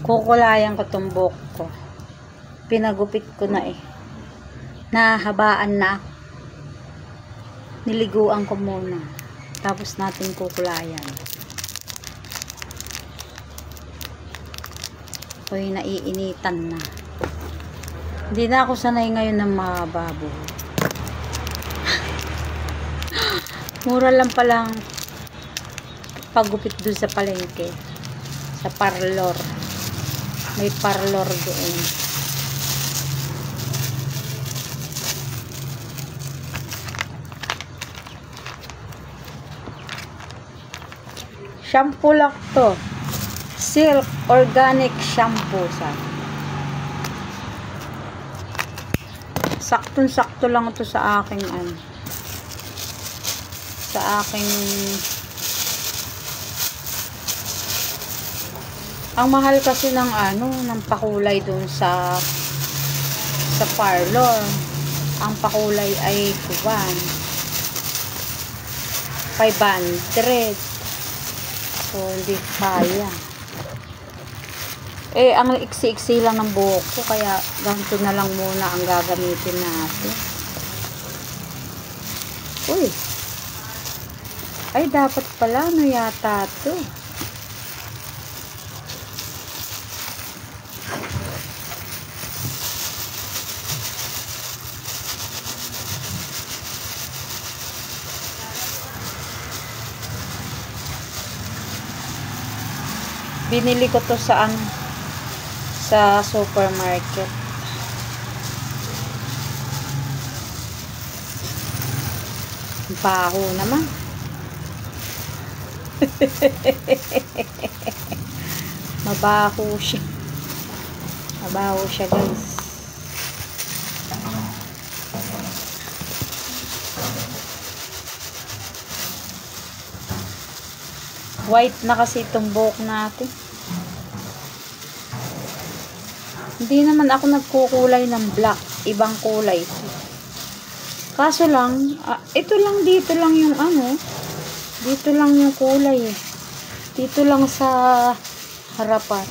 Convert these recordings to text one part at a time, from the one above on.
Kukulayan ko tong buhok ko. Pinagupit ko na eh. Nahabaan na. Niliguan ko muna. Tapos natin kukulayan. Uy, naiinitan na. Hindi na ako sanay ngayon ng mahaba buhok. Mura lang palang pagupit dun sa palengke. Sa parlor. May parlor doon. Shampoo lang to. Silk Organic Shampoo sa. Saktong-sakto lang to sa aking ano. Sa aking ang mahal kasi ng ano, ng pakulay doon sa parlor. Ang pakulay ay 500. So, hindi kaya. Eh, ang iksi-iksi lang ng buhok ko, kaya ganito na lang muna ang gagamitin natin. Uy! Ay, dapat pala, ano yata to? Binili ko to sa supermarket. Baho naman. Mabaho siya. Mabaho siya, guys. White na kasi itong buhok natin. Hindi naman ako nagkukulay ng black. Ibang kulay. Kaso lang, ito lang, dito lang yung ano. Dito lang yung kulay eh. Dito lang sa harapan.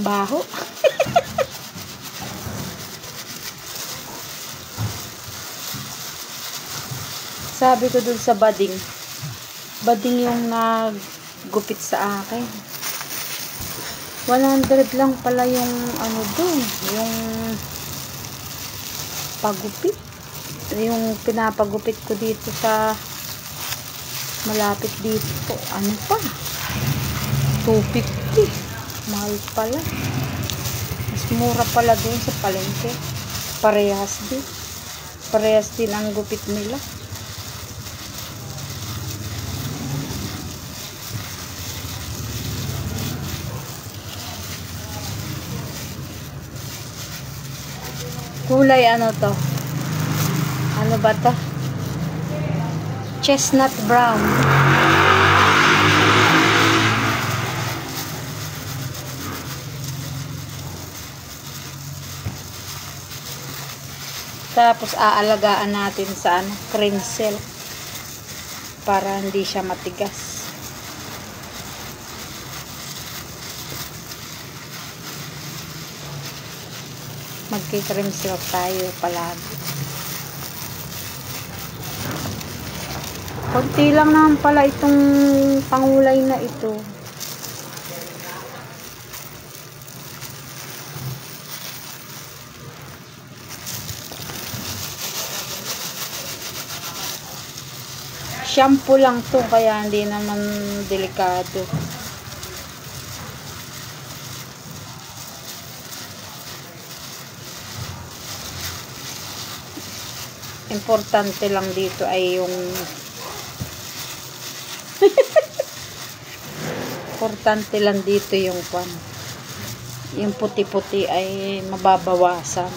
Baho. Sabi ko dun sa bading yung naggupit sa akin. 100 lang pala yung ano dun, yung pagupit. Yung pinapagupit ko dito sa malapit dito. Ano pa? 250. Mahal pala. Mas mura pala dun sa palengke. Parehas din. Parehas din ang gupit nila. Kulay ano to? Ano ba to? Chestnut brown. Tapos aalagaan natin sa cream silk para hindi siya matigas. Magki-cream silk tayo palagi. Konti lang naman pala itong pangulay na ito. Shampoo lang to, kaya hindi naman delikado. Importante lang dito ay yung importante lang dito yung yung puti-puti ay mababawasan.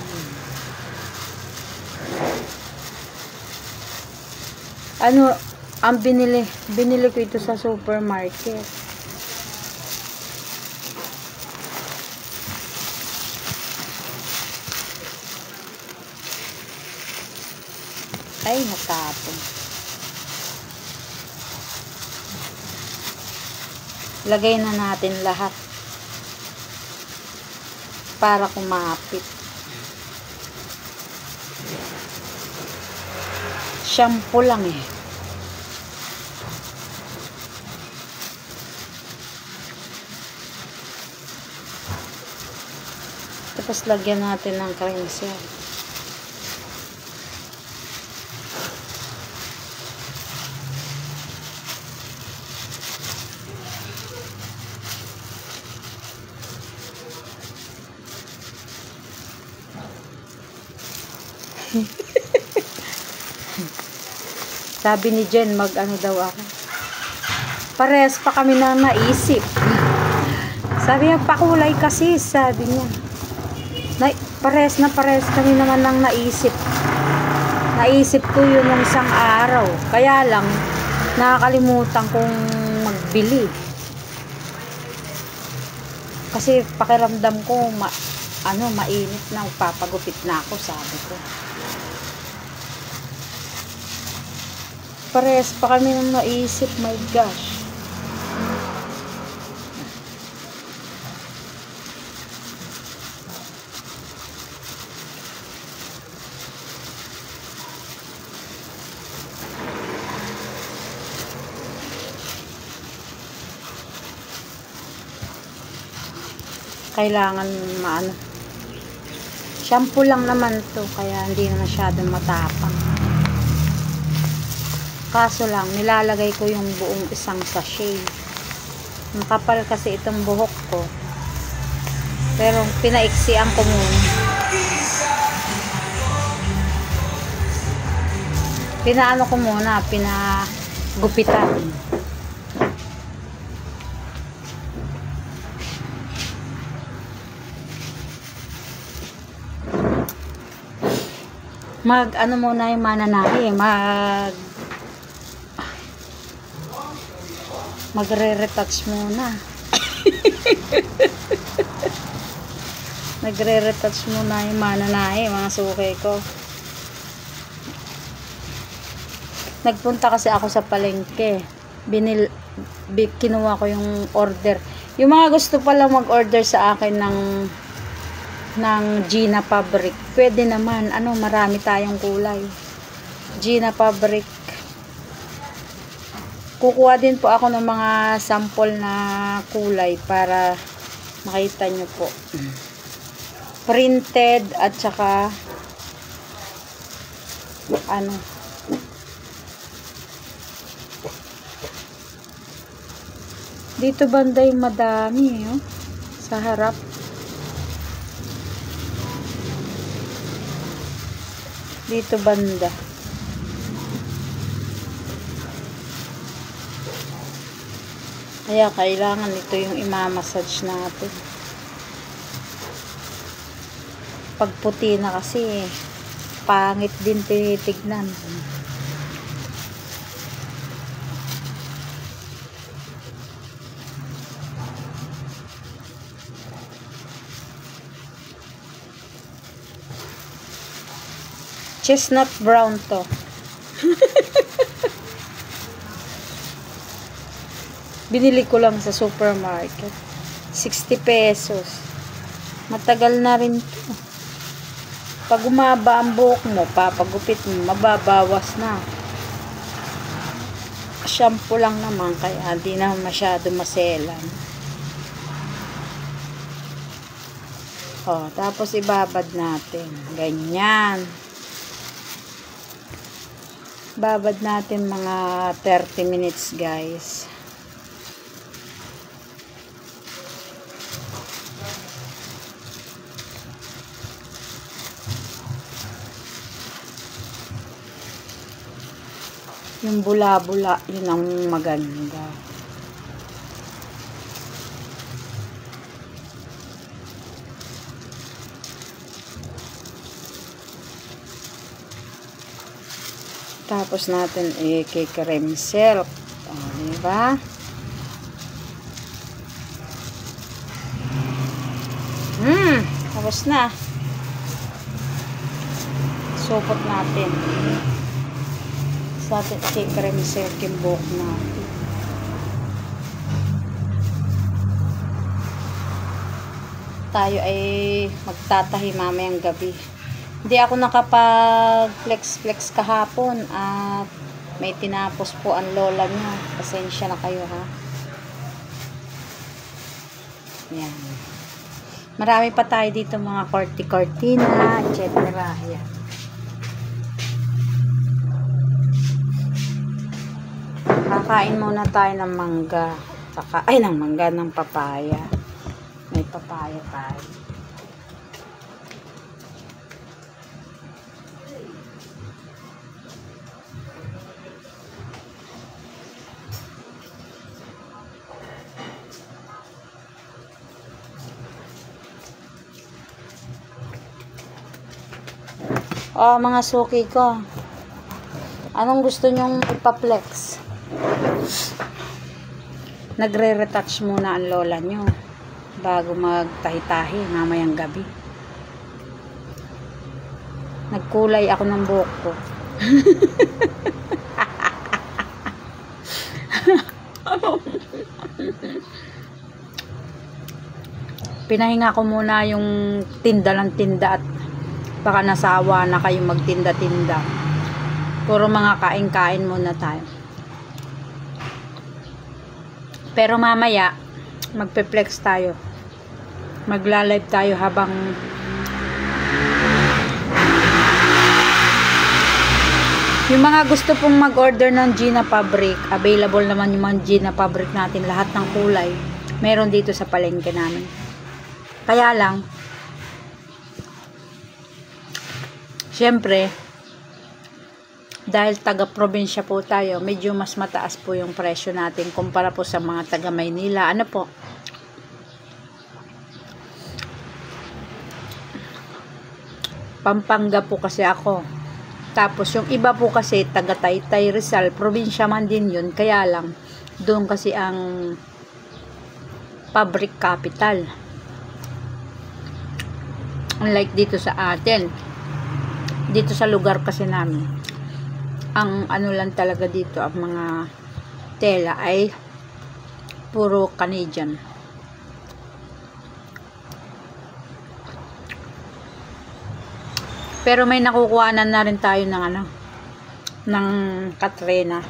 Ano ang binili ko ito sa supermarket. Ay, natapon. Lagay na natin lahat para kumapit. Shampoo lang eh. Tapos lagyan natin ng cleanser. Sabi ni Jen, mag-ano daw ako. Parehas pa kami na naisip. Sabi niya, pakulay kasi, sabi niya. Parehas kami naman lang naisip. Naisip ko yun ng isang araw. Kaya lang, nakakalimutan kong magbili. Kasi pakiramdam ko, mainit na, papagupit na ako, sabi ko. Parehas pa kami nang naisip, my gosh. Kailangan shampoo lang naman to, kaya hindi na masyadong matapang. Kaso lang, nilalagay ko yung buong isang sachet. Makapal kasi itong buhok ko. Pero pinaiksian ko muna. Pinaano ko muna, pinagupitan. Ano muna yung mananahi, magre-retouch muna. Nagre-retouch muna yung mananahi, mga suki ko. Nagpunta kasi ako sa palengke. Kinuha ko yung order. Yung mga gusto pala mag-order sa akin ng Gina Fabric, pwede naman. Marami tayong kulay. Gina Fabric. Kukuha din po ako ng mga sample na kulay para makita nyo po. Printed at saka dito banda yung madami sa harap. Dito banda. Kaya kailangan ito yung imamassage natin. Pag puti na kasi, pangit din tinitignan. Chestnut brown to. Binili ko lang sa supermarket. 60 pesos. Matagal na rin to. Pag umaba ang buhok mo, papagupit mo, mababawas na. Shampoo lang naman, kaya hindi na masyado maselan. Tapos ibabad natin. Ganyan. Babad natin mga 30 minutes, guys. Yung bula-bula, yun ang maganda. Tapos natin i-cream silk. Diba? Tapos na. Supot natin. Sa atin i-cream silk yung buhok natin. tayo ay magtatahi mamayang gabi. Hindi ako nakapag-flex kahapon at may tinapos po ang lola niya. Pasensya na kayo ha. Yan. Marami pa tayo dito mga kortina, etc. Yan. Kakain muna tayo ng mangga. Ng papaya. May papaya tayo. Oh, mga suki ko. Anong gusto nyong ipaplex? Nagre-retouch muna ang lola nyo bago magtahi-tahi mamayang gabi. Nagkulay ako ng buhok ko. Pinahinga ko muna yung tinda ng tinda at baka nasawa na kayong magtinda-tinda. Puro mga kain-kain muna tayo. Pero mamaya, magpe-flex tayo. Magla-live tayo habang yung mga gusto pong mag-order ng Gina Fabric, available naman yung mga Gina Fabric natin, lahat ng kulay. Meron dito sa palengke namin. Kaya lang, syempre, dahil taga-probinsya po tayo, medyo mas mataas po yung presyo natin kumpara po sa mga taga-Maynila. Ano po? Pampanga po kasi ako. Tapos yung iba po kasi taga-Taytay, Rizal, probinsya man din yun. Kaya lang, doon kasi ang fabric capital. Unlike dito sa atin. Dito sa lugar kasi namin, ang ano lang talaga dito, ang mga tela ay puro Canadian. Pero may nakukuhanan na rin tayo ng ano, ng Katrina.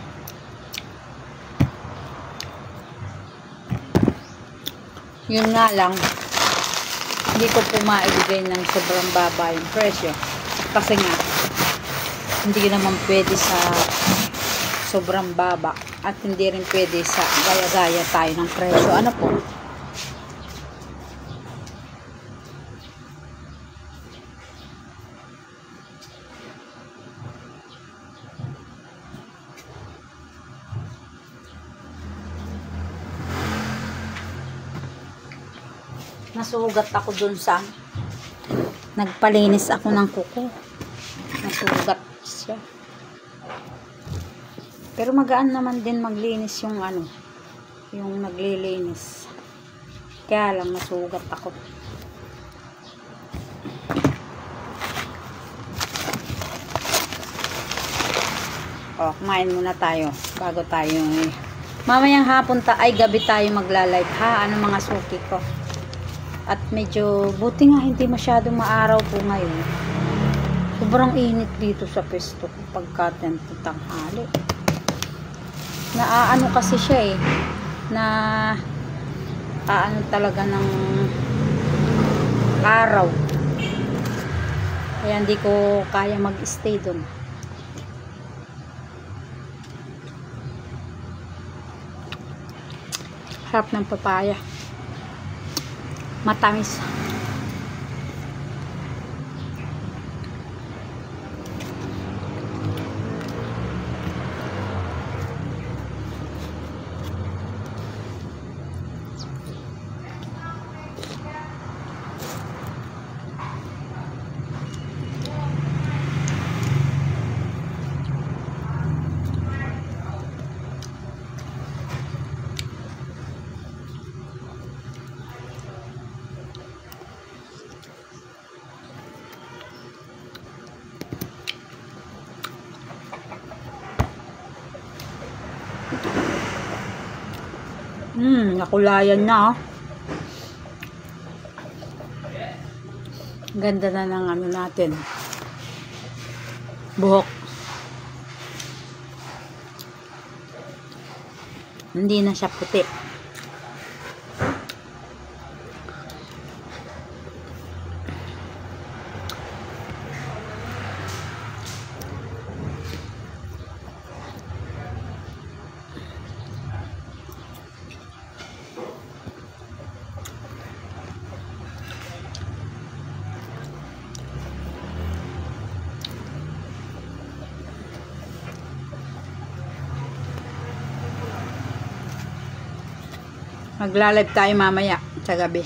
Yun nga lang, hindi ko po maibigay ng sobrang baba yung presyo. Kasi nga, hindi naman pwede sa sobrang baba at hindi rin pwede sa gaya-gaya tayo ng presyo. Ano po? Nasugat ako dun sa nagpalinis ako ng kuko. Nasugat siya. Pero magaan naman din maglinis yung ano, yung naglilinis. Kaya lang nasugat ako. Oh, kumain muna tayo bago tayo mamayang hapon ay gabi tayo magla-live ha. Ano mga suki ko. At medyo buti nga hindi masyadong maaraw po ngayon. Sobrang init dito sa pesto pagka tanghali. Naaano kasi siya na aano talaga ng araw. Kaya hindi ko kaya mag-stay doon. Harap ng papaya. Matamis. Nakulayan na. Ganda na ng ano natin. Buhok. Hindi na siya puti. Magla-live tayo mamaya sa gabi.